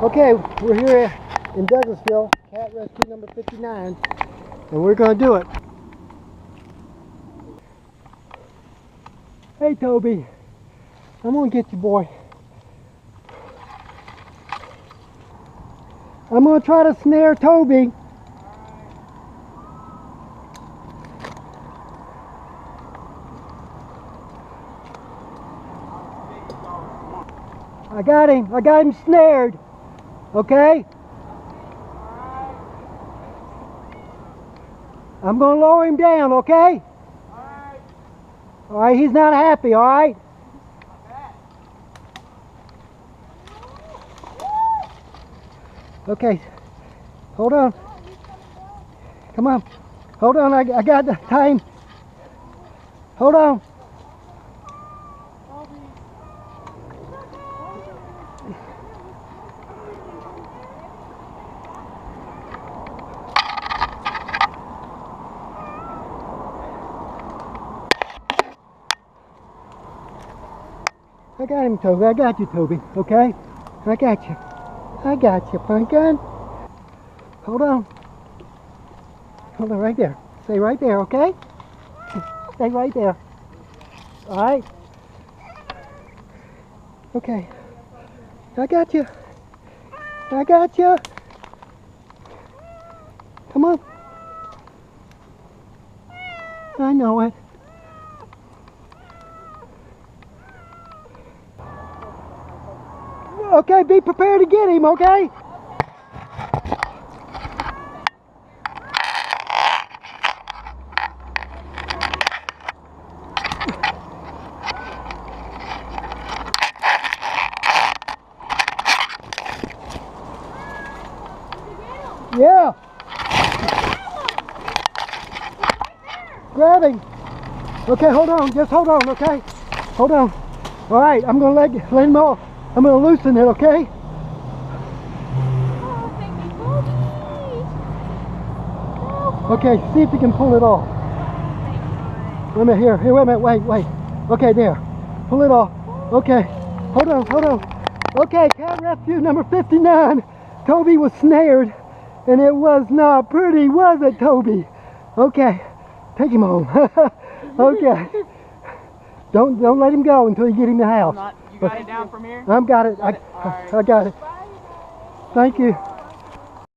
Okay, we're here in Douglasville, cat rescue number 59, and we're going to do it. Hey Toby, I'm going to get you, boy. I'm going to try to snare Toby. I got him snared. Okay? I'm going to lower him down, okay? Alright, he's not happy, alright? Okay, hold on. Come on. Hold on, I got the time. Hold on. I got him, Toby. I got you, Toby. Okay? I got you. I got you, pumpkin. Hold on. Hold on right there. Stay right there, okay? Stay right there. Alright? Okay. I got you. I got you. Come on. I know it. Okay, be prepared to get him, okay? Yeah. Grab him. Okay, hold on. Just hold on, okay? Hold on. All right, I'm going to let him off. I'm going to loosen it, okay? Oh, baby Toby. Okay, see if you can pull it off. Wait a minute, here, wait a minute, wait. Okay, there. Pull it off. Okay, hold on. Okay, cat rescue number 59. Toby was snared, and it was not pretty, was it, Toby? Okay, take him home. Okay. Don't let him go until you get him to the house. You got it down from here? I've got it. I got it. Thank you.